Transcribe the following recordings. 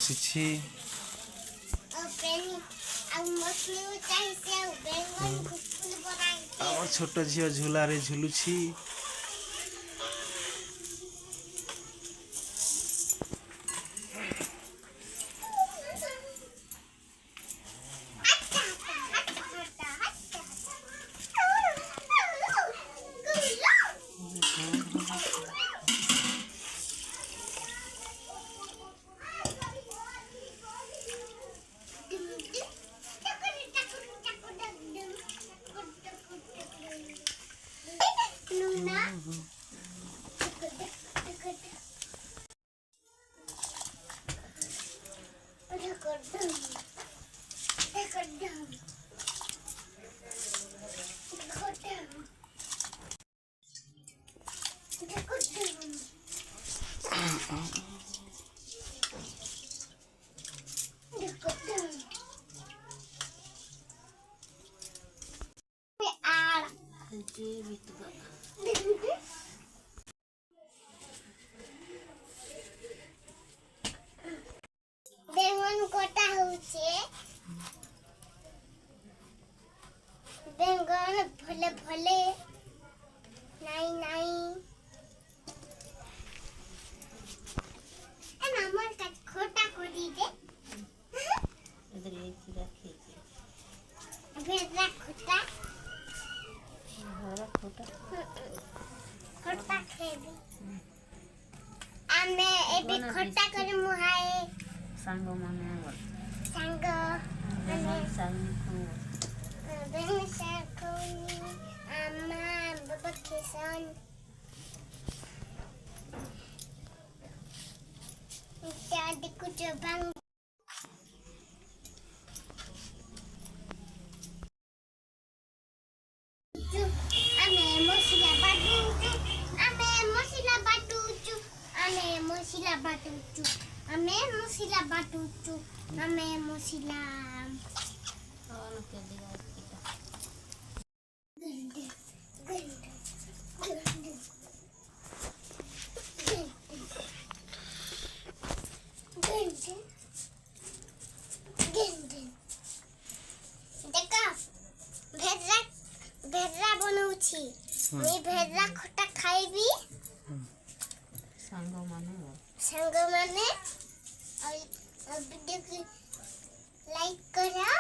ବସିଛି। ଆମ ଛୋଟ ଝିଅ ଝୁଲାରେ ଝୁଲୁଛି। बेंगन कोटा होचे बेंगन भले भले नाई नाई ए मामा का खोटा कोडी दे इधर एक ही रखे भेजा खोटा हरा खोटा खोटा खेबी आमे एबे खोटा करे मुहाए सांगो माने बोल सांगो बेंगन सांगो बेंगन सांगो आमा बाबा किसान jadi kuda bang ame mosila batuju ame mosila batuju ame mosila batuju ame mosila batuju ame mosila और के दिया kita gende gende gende gende देखा भेजा भेजा बनौछि मी भेजा खटा खाइबी सांगो माने बोल संग माने और वीडियो को लाइक करा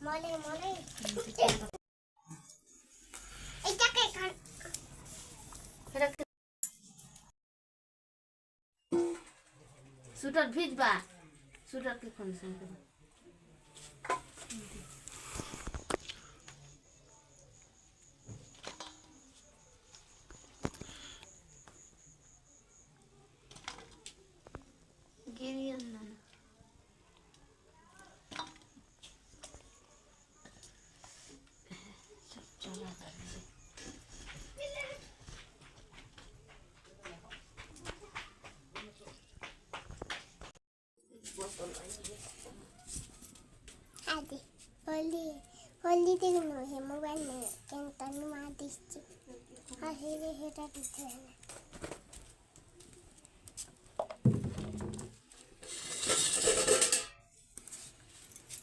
मोले मोले এটা কে খান सूटर भिजबा सूटर के कौन सा गिरियन ना सब चला आदि होली होली देखनो है मोबाइल में केन तनु आदिस्ति आ हेरे हेटा दिथे है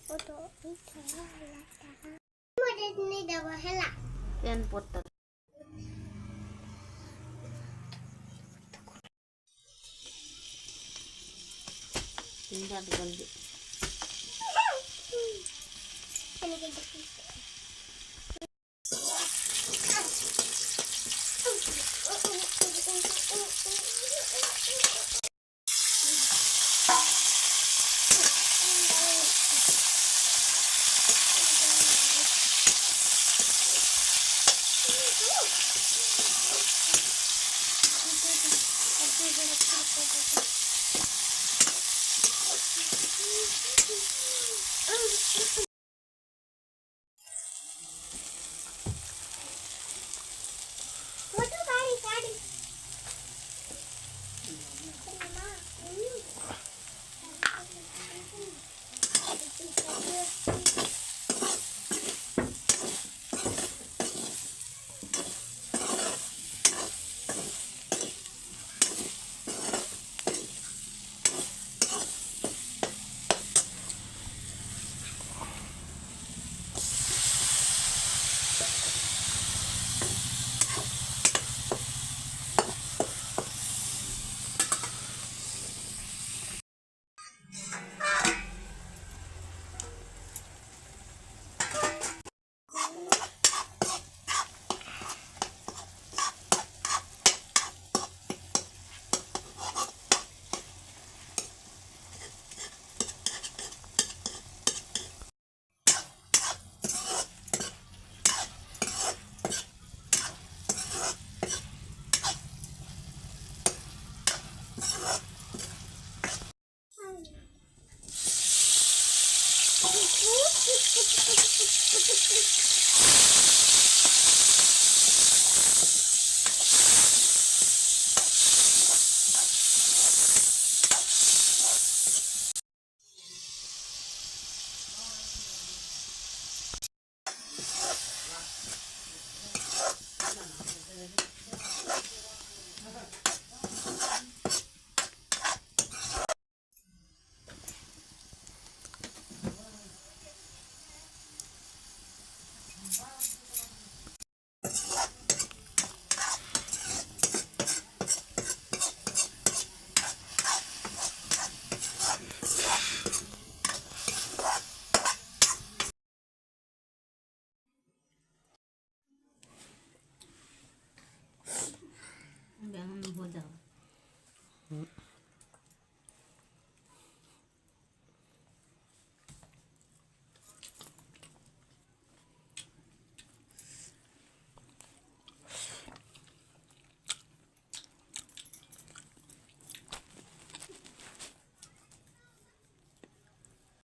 फोटो इथा लाता मोडे नहीं दबा हला पेन पोतर तीन बार गंदी अनि के देखि मोटू गाड़ी गाड़ी बैंगन हो जाओ।